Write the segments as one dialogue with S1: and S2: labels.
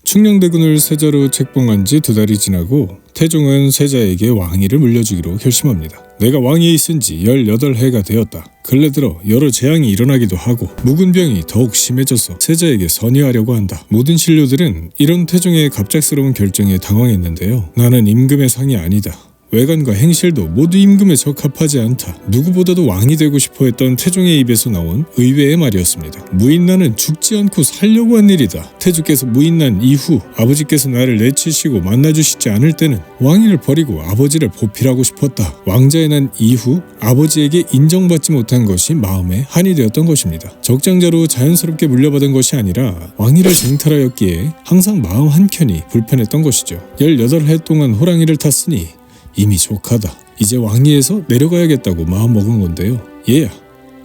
S1: 충녕대군을 세자로 책봉한 지 2달이 지나고 태종은 세자에게 왕위를 물려주기로 결심합니다. 내가 왕위에 있은 지 18해가 되었다. 근래 들어 여러 재앙이 일어나기도 하고 묵은 병이 더욱 심해져서 세자에게 선의하려고 한다. 모든 신료들은 이런 태종의 갑작스러운 결정에 당황했는데요. 나는 임금의 상이 아니다. 외관과 행실도 모두 임금에 적합하지 않다. 누구보다도 왕이 되고 싶어 했던 태종의 입에서 나온 의외의 말이었습니다. 무인난은 죽지 않고 살려고 한 일이다. 태주께서 무인난 이후 아버지께서 나를 내치시고 만나주시지 않을 때는 왕위를 버리고 아버지를 보필하고 싶었다. 왕자의 난 이후 아버지에게 인정받지 못한 것이 마음에 한이 되었던 것입니다. 적장자로 자연스럽게 물려받은 것이 아니라 왕위를 쟁탈하였기에 항상 마음 한켠이 불편했던 것이죠. 18해 동안 호랑이를 탔으니 이미 족하다. 이제 왕위에서 내려가야겠다고 마음먹은 건데요. 얘야,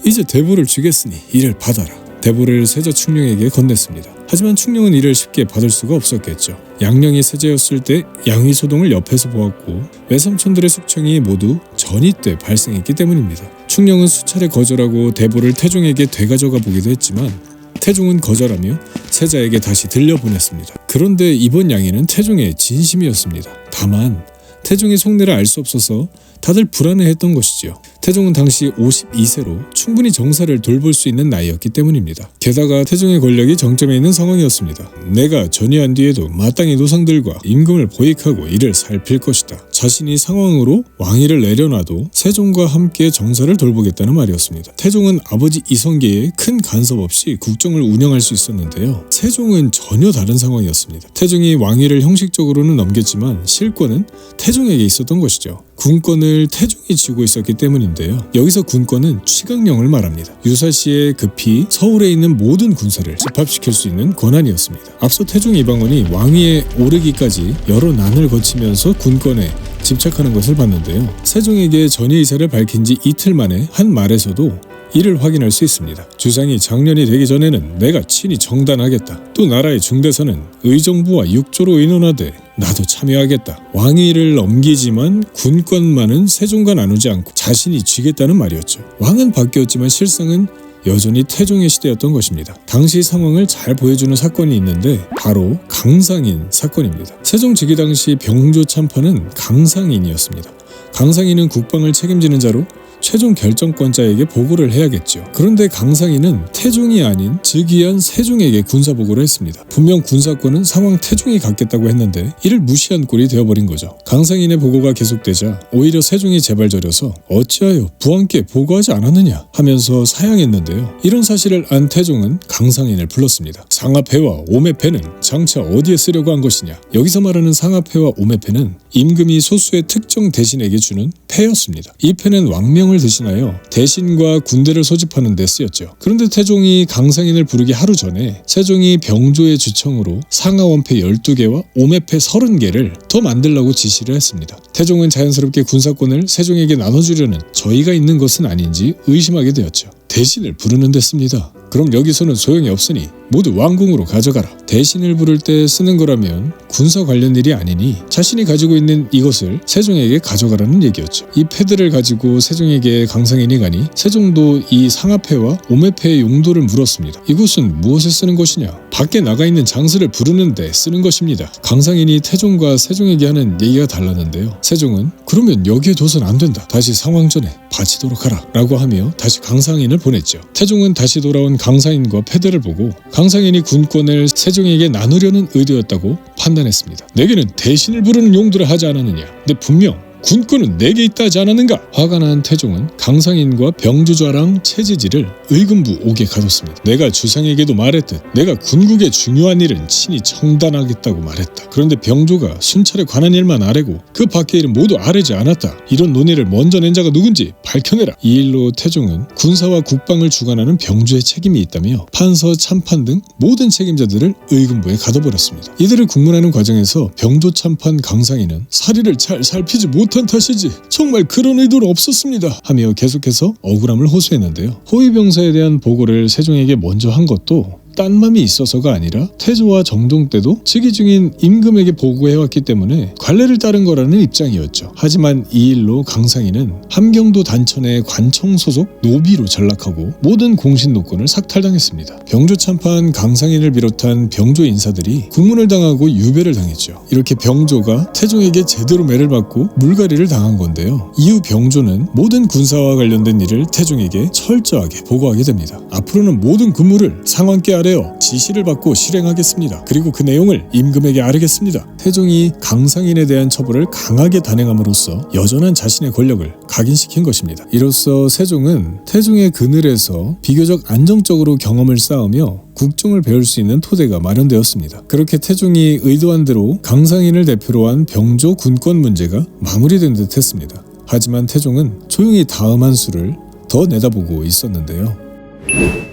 S1: 이제 대보를 주겠으니 이를 받아라. 대보를 세자 충령에게 건넸습니다. 하지만 충령은 이를 쉽게 받을 수가 없었겠죠. 양령이 세자였을 때 양위소동을 옆에서 보았고 외삼촌들의 숙청이 모두 전이 때 발생했기 때문입니다. 충령은 수차례 거절하고 대보를 태종에게 되가져가 보기도 했지만 태종은 거절하며 세자에게 다시 들려보냈습니다. 그런데 이번 양해는 태종의 진심이었습니다. 다만 태종의 속내를 알 수 없어서 다들 불안해했던 것이지요. 태종은 당시 52세로 충분히 정사를 돌볼 수 있는 나이였기 때문입니다. 게다가 태종의 권력이 정점에 있는 상황이었습니다. 내가 전이한 뒤에도 마땅히 노상들과 임금을 보익하고 이를 살필 것이다. 자신이 상황으로 왕위를 내려놔도 세종과 함께 정사를 돌보겠다는 말이었습니다. 태종은 아버지 이성계에 큰 간섭 없이 국정을 운영할 수 있었는데요. 세종은 전혀 다른 상황이었습니다. 태종이 왕위를 형식적으로는 넘겼지만 실권은 태종에게 있었던 것이죠. 군권을 태종이 쥐고 있었기 때문인데요. 여기서 군권은 취강령을 말합니다. 유사시에 급히 서울에 있는 모든 군사를 집합시킬 수 있는 권한이었습니다. 앞서 태종 이방원이 왕위에 오르기까지 여러 난을 거치면서 군권에 집착하는 것을 봤는데요. 세종에게 전의 의사를 밝힌 지 이틀 만에 한 말에서도 이를 확인할 수 있습니다. 주상이 장년이 되기 전에는 내가 친히 정단하겠다. 또 나라의 중대사는 의정부와 육조로 의논하되 나도 참여하겠다. 왕위를 넘기지만 군권만은 세종과 나누지 않고 자신이 쥐겠다는 말이었죠. 왕은 바뀌었지만 실상은 여전히 태종의 시대였던 것입니다. 당시 상황을 잘 보여주는 사건이 있는데 바로 강상인 사건입니다. 세종 즉위 당시 병조 참판은 강상인이었습니다. 강상인은 국방을 책임지는 자로 최종 결정권자에게 보고를 해야겠죠. 그런데 강상인은 태종이 아닌 즉위한 세종에게 군사보고를 했습니다. 분명 군사권은 상황 태종이 갖겠다고 했는데 이를 무시한 꼴이 되어버린 거죠. 강상인의 보고가 계속되자 오히려 세종이 제발저려서 어찌하여 부왕께 보고하지 않았느냐 하면서 사양했는데요. 이런 사실을 안 태종은 강상인을 불렀습니다. 상하패와 오매패는 장차 어디에 쓰려고 한 것이냐. 여기서 말하는 상하패와 오매패는 임금이 소수의 특정 대신에게 주는 패였습니다. 이 패는 왕명을 대신하여 대신과 군대를 소집하는 데 쓰였죠. 그런데 태종이 강상인을 부르기 하루 전에 세종이 병조의 주청으로 상하원패 12개와 오매패 30개를 더 만들라고 지시를 했습니다. 태종은 자연스럽게 군사권을 세종에게 나눠주려는 저의가 있는 것은 아닌지 의심하게 되었죠. 대신을 부르는 데 씁니다. 그럼 여기서는 소용이 없으니 모두 왕궁으로 가져가라. 대신을 부를 때 쓰는 거라면 군사 관련 일이 아니니 자신이 가지고 있는 이것을 세종에게 가져가라는 얘기였죠. 이 패들을 가지고 세종에게 강상인이 가니 세종도 이 상하패와 오매패의 용도를 물었습니다. 이것은 무엇에 쓰는 것이냐? 밖에 나가 있는 장수를 부르는 데 쓰는 것입니다. 강상인이 태종과 세종에게 하는 얘기가 달랐는데요. 세종은 그러면 여기에 둬선 안 된다. 다시 상왕전에 바치도록 하라 라고 하며 다시 강상인을 보냈죠. 태종은 다시 돌아온 강상인과 패들을 보고 강상인이 군권을 세종에게 나누려는 의도였다고 판단했습니다. 내게는 대신을 부르는 용도를 하지 않았느냐. 근데 분명 군권은 내게 있다 하지 않았는가? 화가 난 태종은 강상인과 병조좌랑 채지지를 의금부 옥에 가뒀습니다. 내가 주상에게도 말했듯 내가 군국의 중요한 일은 친히 청단하겠다고 말했다. 그런데 병조가 순찰에 관한 일만 아뢰고 그 밖의 일은 모두 아뢰지 않았다. 이런 논의를 먼저 낸 자가 누군지 밝혀내라. 이 일로 태종은 군사와 국방을 주관하는 병조의 책임이 있다며 판서, 참판 등 모든 책임자들을 의금부에 가둬버렸습니다. 이들을 국문하는 과정에서 병조 참판 강상인은 사리를 잘 살피지 못한 탓이지 정말 그런 의도는 없었습니다 하며 계속해서 억울함을 호소했는데요. 호위병사에 대한 보고를 세종에게 먼저 한 것도 딴맘이 있어서가 아니라 태조와 정동 때도 즉위 중인 임금에게 보고해왔기 때문에 관례를 따른 거라는 입장이었죠. 하지만 이 일로 강상희는 함경도 단천의 관청 소속 노비로 전락하고 모든 공신노권을 삭탈당했습니다. 병조 참판 강상희를 비롯한 병조 인사들이 국문을 당하고 유배를 당했죠. 이렇게 병조가 태종에게 제대로 매를 받고 물갈이를 당한 건데요. 이후 병조는 모든 군사와 관련된 일을 태종에게 철저하게 보고하게 됩니다. 앞으로는 모든 군무를 상왕께 아뢰어 지시를 받고 실행하겠습니다. 그리고 그 내용을 임금에게 아뢰겠습니다. 태종이 강상인에 대한 처벌을 강하게 단행함으로써 여전한 자신의 권력을 각인시킨 것입니다. 이로써 세종은 태종의 그늘에서 비교적 안정적으로 경험을 쌓으며 국정을 배울 수 있는 토대가 마련되었습니다. 그렇게 태종이 의도한 대로 강상인을 대표로 한 병조 군권 문제가 마무리된 듯 했습니다. 하지만 태종은 조용히 다음 한 수를 더 내다보고 있었는데요.